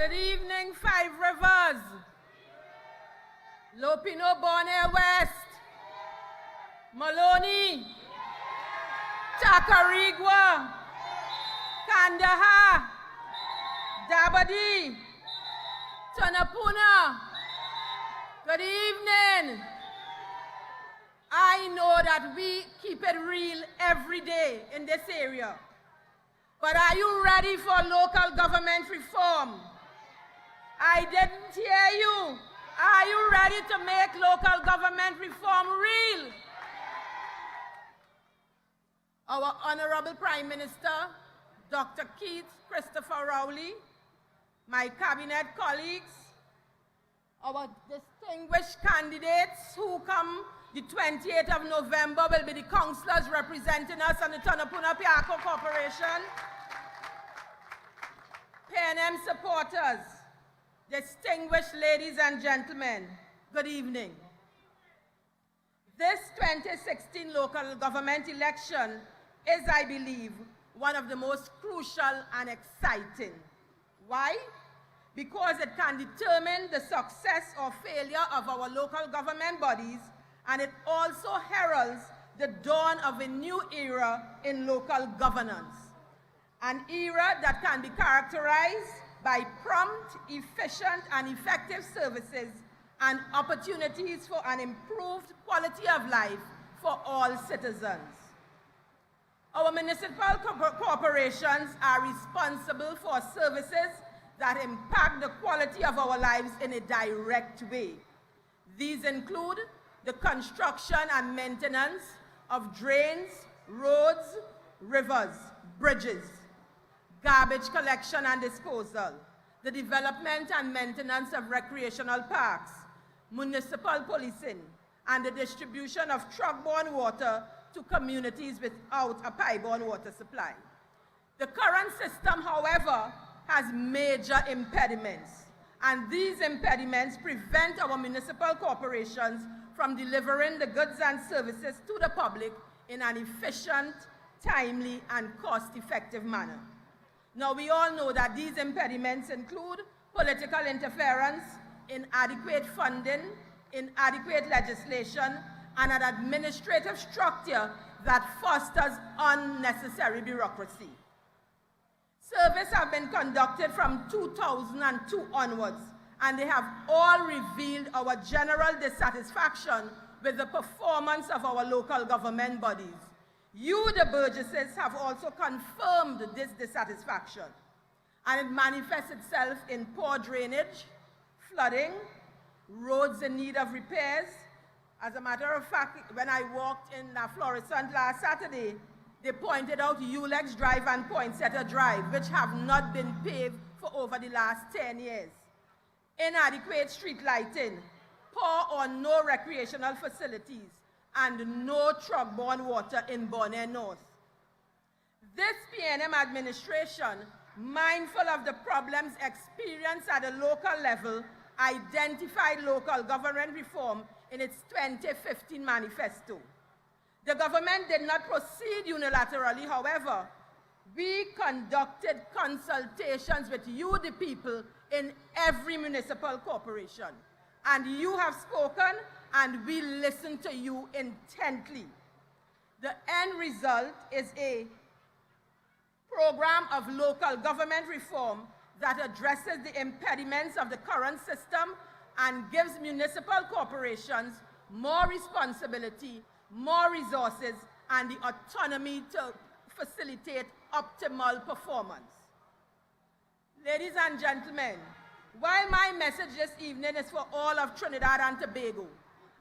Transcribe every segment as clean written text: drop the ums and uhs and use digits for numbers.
Good evening, Five Rivers, Lopino Bonner West, Maloney, Tacarigua, Kandahar, Dabadi, Tonapuna. Good evening. I know that we keep it real every day in this area. But are you ready for local government reform? I didn't hear you. Are you ready to make local government reform real? Our Honorable Prime Minister, Dr. Keith Christopher Rowley, my cabinet colleagues, our distinguished candidates who come the 28th of November will be the councillors representing us on the Tonapuna Piarco Corporation, PNM supporters, distinguished ladies and gentlemen, good evening. This 2016 local government election is, I believe, one of the most crucial and exciting. Why? Because it can determine the success or failure of our local government bodies, and it also heralds the dawn of a new era in local governance. An era that can be characterized by prompt, efficient, and effective services and opportunities for an improved quality of life for all citizens. Our municipal corporations are responsible for services that impact the quality of our lives in a direct way. These include the construction and maintenance of drains, roads, rivers, bridges, garbage collection and disposal, the development and maintenance of recreational parks, municipal policing, and the distribution of truck-borne water to communities without a pipe-borne water supply. The current system, however, has major impediments, and these impediments prevent our municipal corporations from delivering the goods and services to the public in an efficient, timely, and cost-effective manner. Now, we all know that these impediments include political interference, inadequate funding, inadequate legislation, and an administrative structure that fosters unnecessary bureaucracy. Surveys have been conducted from 2002 onwards, and they have all revealed our general dissatisfaction with the performance of our local government bodies. You, the Burgesses, have also confirmed this dissatisfaction, and it manifests itself in poor drainage, flooding, roads in need of repairs. As a matter of fact, when I walked in Florissant last Saturday, they pointed out Ulex Drive and Poinsettia Drive, which have not been paved for over the last 10 years. Inadequate street lighting, poor or no recreational facilities, and no truck-borne water in Bonaire North. This PNM administration, mindful of the problems experienced at a local level, identified local government reform in its 2015 manifesto. The government did not proceed unilaterally, however. We conducted consultations with you, the people, in every municipal corporation. And you have spoken, and we listen to you intently. The end result is a program of local government reform that addresses the impediments of the current system and gives municipal corporations more responsibility, more resources, and the autonomy to facilitate optimal performance. Ladies and gentlemen, while my message this evening is for all of Trinidad and Tobago,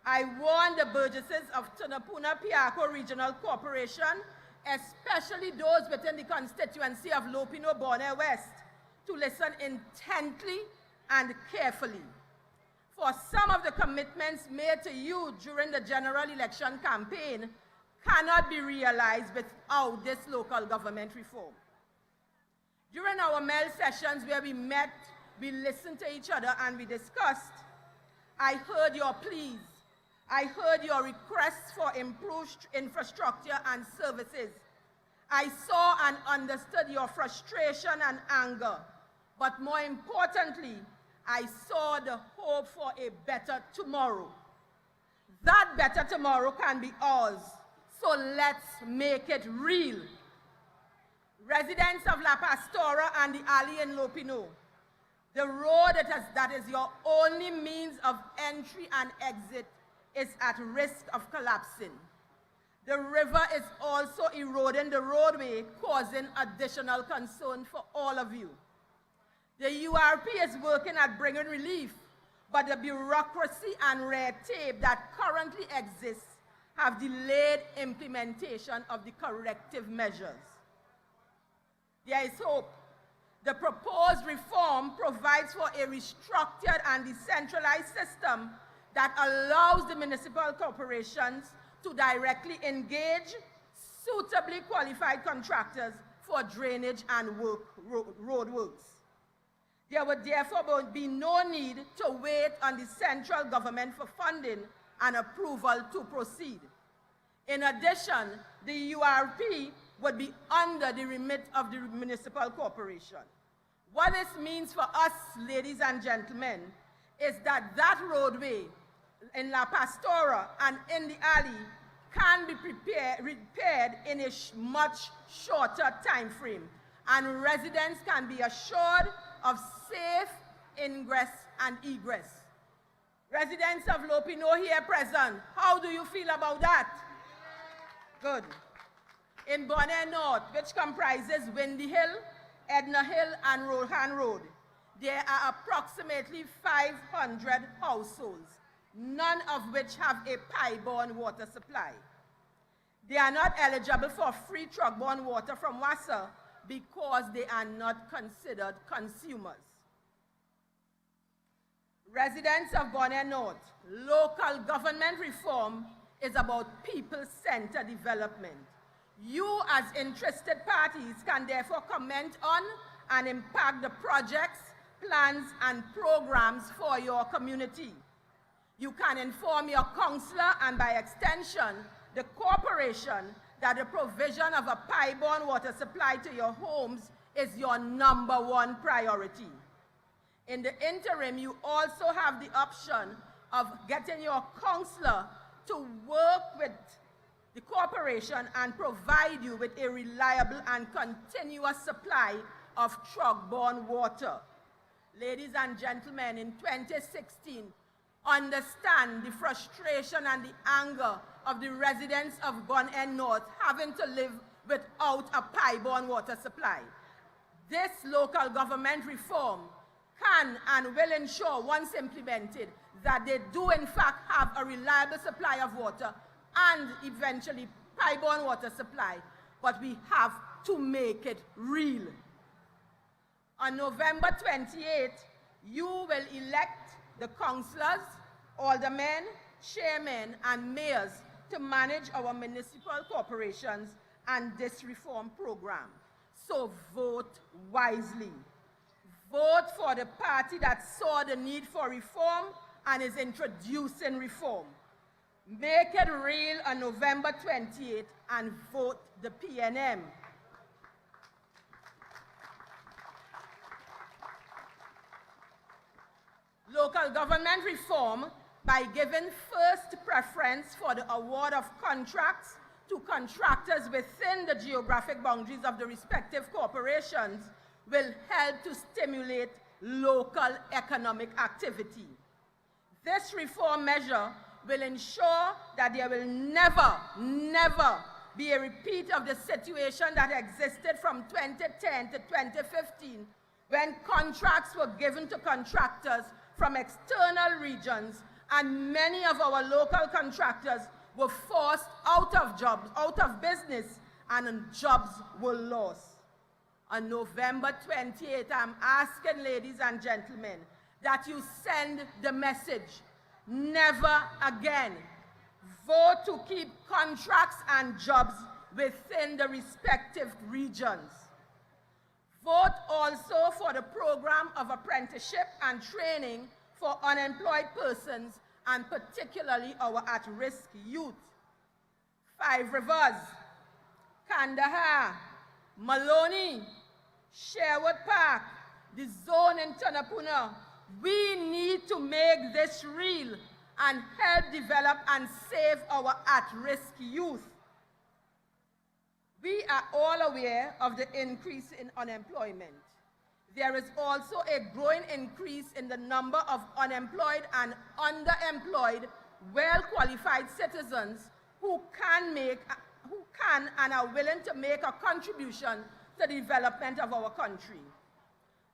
I warn the Burgesses of Tonapuna Piarco Regional Corporation, especially those within the constituency of Lopino Bonaire West, to listen intently and carefully. For some of the commitments made to you during the general election campaign cannot be realized without this local government reform. During our MEL sessions where we met, we listened to each other and we discussed, I heard your pleas. I heard your requests for improved infrastructure and services. I saw and understood your frustration and anger. But more importantly, I saw the hope for a better tomorrow. That better tomorrow can be ours, so let's make it real. Residents of La Pastora and the alley in Lopino, the road that is your only means of entry and exit is at risk of collapsing. The river is also eroding the roadway, causing additional concern for all of you. The URP is working at bringing relief, but the bureaucracy and red tape that currently exists have delayed implementation of the corrective measures. There is hope. The proposed reform provides for a restructured and decentralized system that allows the municipal corporations to directly engage suitably qualified contractors for drainage and road works. There would therefore be no need to wait on the central government for funding and approval to proceed. In addition, the URP would be under the remit of the municipal corporation. What this means for us, ladies and gentlemen, is that that roadway in La Pastora and in the alley can be repaired in a much shorter time frame, and residents can be assured of safe ingress and egress. Residents of Lopino here present, how do you feel about that? Good. In Bonaire North, which comprises Windy Hill, Edna Hill, and Rohan Road, there are approximately 500 households, none of which have a pipe-borne water supply. They are not eligible for free truck-borne water from WASA because they are not considered consumers. Residents of Bonaire North, local government reform is about people-centered development. You as interested parties can therefore comment on and impact the projects, plans, and programs for your community. You can inform your councillor and by extension, the corporation that the provision of a pipe-borne water supply to your homes is your #1 priority. In the interim, you also have the option of getting your councillor to work with the corporation and provide you with a reliable and continuous supply of truck-borne water. Ladies and gentlemen, in 2016, understand the frustration and the anger of the residents of Bonaire North having to live without a pipe-borne water supply. This local government reform can and will ensure, once implemented, that they do in fact have a reliable supply of water and eventually pipe-borne water supply, but we have to make it real. On November 28th, you will elect the councillors, aldermen, chairmen, and mayors to manage our municipal corporations and this reform program. So vote wisely. Vote for the party that saw the need for reform and is introducing reform. Make it real on November 28th and vote the PNM. Local government reform by giving first preference for the award of contracts to contractors within the geographic boundaries of the respective corporations will help to stimulate local economic activity. This reform measure will ensure that there will never be a repeat of the situation that existed from 2010 to 2015 when contracts were given to contractors from external regions and many of our local contractors were forced out of business, and jobs were lost. On November 28th, I'm asking, ladies and gentlemen, that you send the message, never again. Vote to keep contracts and jobs within the respective regions. Vote also for the program of apprenticeship and training for unemployed persons, and particularly our at-risk youth. 5 Rivers, Kandahar, Maloney, Sherwood Park, the zone in Tunapuna, we need to make this real and help develop and save our at-risk youth. We are all aware of the increase in unemployment. There is also a growing increase in the number of unemployed and underemployed, well-qualified citizens who can and are willing to make a contribution to the development of our country.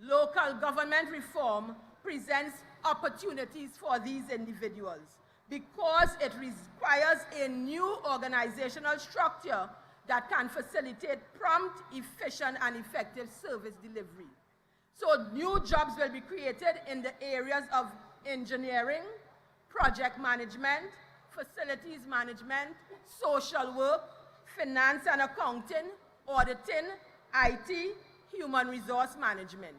Local government reform presents opportunities for these individuals because it requires a new organizational structure that can facilitate prompt, efficient, and effective service delivery. So new jobs will be created in the areas of engineering, project management, facilities management, social work, finance and accounting, auditing, IT, human resource management.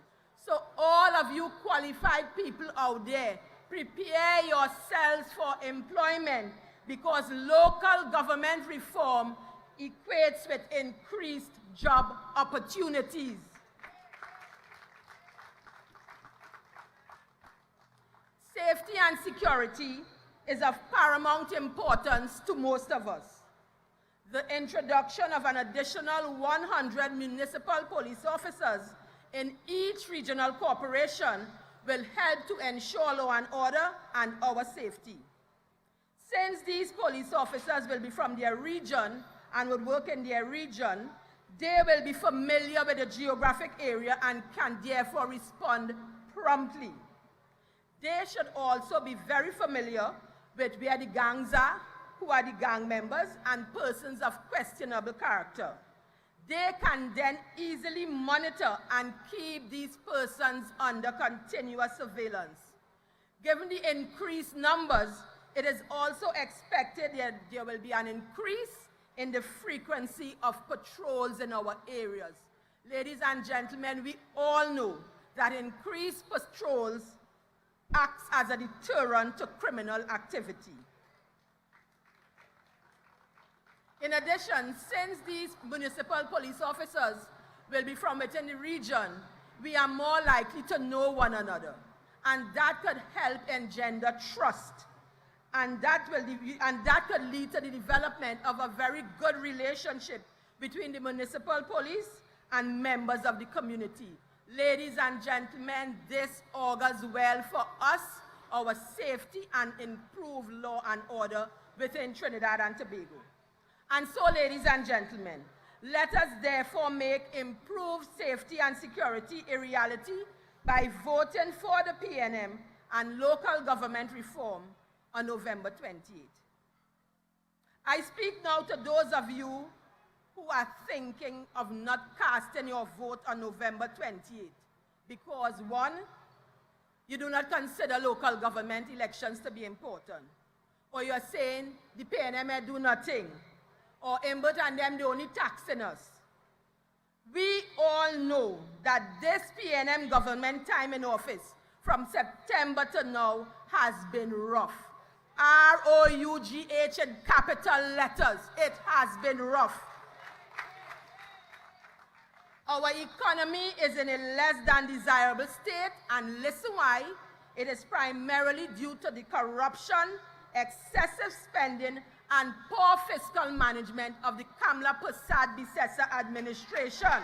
So all of you qualified people out there, prepare yourselves for employment because local government reform equates with increased job opportunities. Safety and security is of paramount importance to most of us. The introduction of an additional 100 municipal police officers in each regional corporation will help to ensure law and order and our safety. Since these police officers will be from their region and would work in their region, they will be familiar with the geographic area and can therefore respond promptly. They should also be very familiar with where the gangs are, who are the gang members, and persons of questionable character. They can then easily monitor and keep these persons under continuous surveillance. Given the increased numbers, it is also expected that there will be an increase in the frequency of patrols in our areas. Ladies and gentlemen, we all know that increased patrols acts as a deterrent to criminal activity. In addition, since these municipal police officers will be from within the region, we are more likely to know one another, and that could help engender trust, and that could lead to the development of a very good relationship between the municipal police and members of the community. Ladies and gentlemen, this augurs well for us, our safety, and improved law and order within Trinidad and Tobago. And so, ladies and gentlemen, let us therefore make improved safety and security a reality by voting for the PNM and local government reform on November 28th. I speak now to those of you who are thinking of not casting your vote on November 28th because, one, you do not consider local government elections to be important, or you're saying the PNM may do nothing, or Imbert and them, they only taxing us. We all know that this PNM government time in office from September to now has been rough. R-O-U-G-H in capital letters. It has been rough. Our economy is in a less than desirable state, and listen why. It is primarily due to the corruption, excessive spending, and poor fiscal management of the Kamla Persad-Bissessa administration.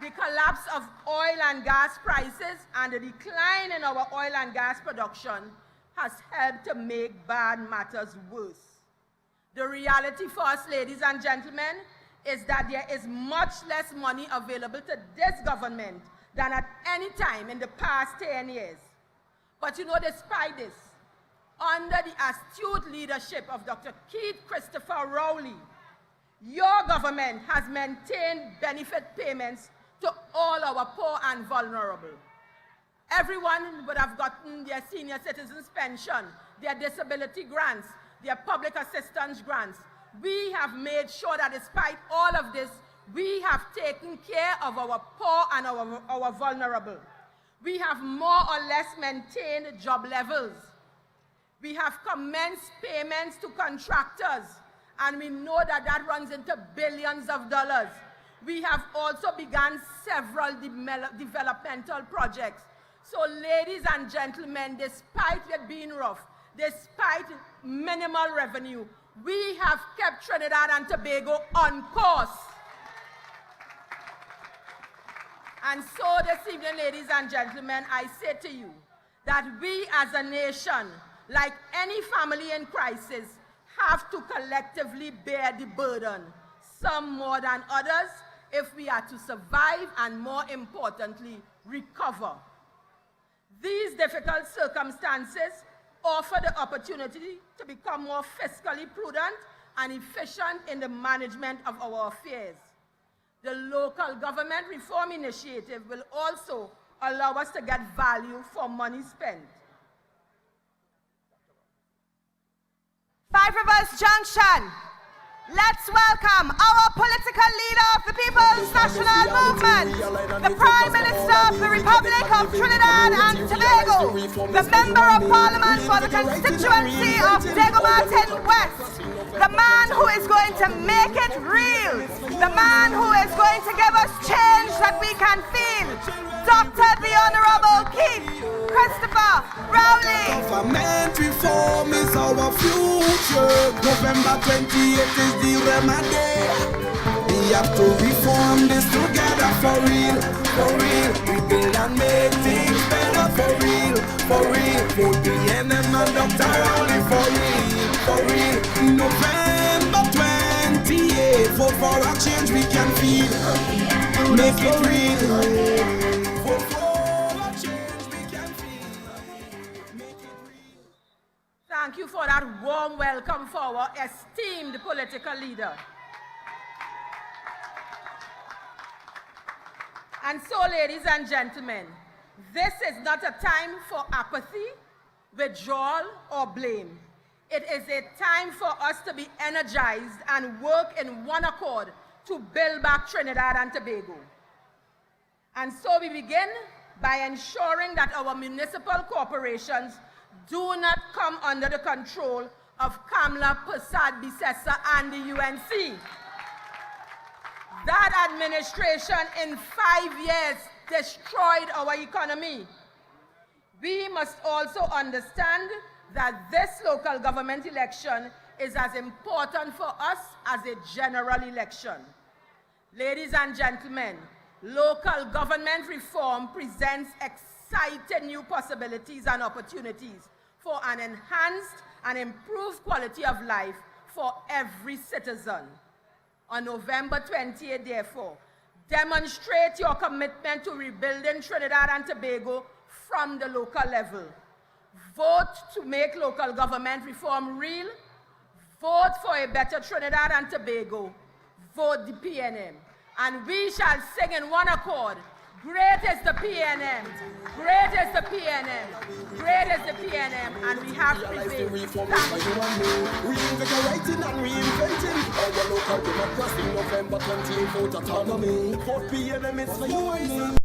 The collapse of oil and gas prices and the decline in our oil and gas production has helped to make bad matters worse. The reality for us, ladies and gentlemen, is that there is much less money available to this government than at any time in the past 10 years. But you know, despite this, under the astute leadership of Dr. Keith Christopher Rowley, your government has maintained benefit payments to all our poor and vulnerable. Everyone would have gotten their senior citizens pension, their disability grants, their public assistance grants. We have made sure that despite all of this, we have taken care of our poor and our vulnerable. We have more or less maintained job levels. We have commenced payments to contractors, and we know that that runs into billions of dollars. we have also begun several developmental projects. So ladies and gentlemen, despite it being rough, despite minimal revenue, we have kept Trinidad and Tobago on course. And so this evening, ladies and gentlemen, I say to you that we as a nation, like any family in crisis, have to collectively bear the burden, some more than others, if we are to survive and, more importantly, recover. These difficult circumstances offer the opportunity to become more fiscally prudent and efficient in the management of our affairs. The local government reform initiative will also allow us to get value for money spent. Five Rivers Junction, let's welcome our political leader of the People's National Movement, the Prime Minister of the Republic of Trinidad and Tobago, the Member of Parliament for the constituency of Diego Martin West, the man who is going to make it real, the man who is going to give us change that we can feel, Dr. the Honorable Keith Christopher Rowley. Government reform is our future. November 28th is the remedy. We have to reform this together for real, for real. We build and make things better for real, for real. For the NM and Dr. Rowley for real, for real. November 28th, vote for a change we can feel. Make it real. Thank you for that warm welcome for our esteemed political leader. And so, ladies and gentlemen, this is not a time for apathy, withdrawal, or blame. It is a time for us to be energized and work in one accord to build back Trinidad and Tobago. And so we begin by ensuring that our municipal corporations do not come under the control of Kamla Persad-Bissessar and the UNC. That administration in 5 years destroyed our economy. We must also understand that this local government election is as important for us as a general election. Ladies and gentlemen, local government reform presents exciting new possibilities and opportunities for an enhanced and improved quality of life for every citizen. On November 28th, therefore, demonstrate your commitment to rebuilding Trinidad and Tobago from the local level. Vote to make local government reform real. Vote for a better Trinidad and Tobago. Vote the PNM. And we shall sing in one accord. Great is the PNM, great is the PNM, great is the PNM, and we have prevailed. Reinvigorating and reinventing our local democracy. November 28th, vote autonomy. Vote PNM, it's for you and me.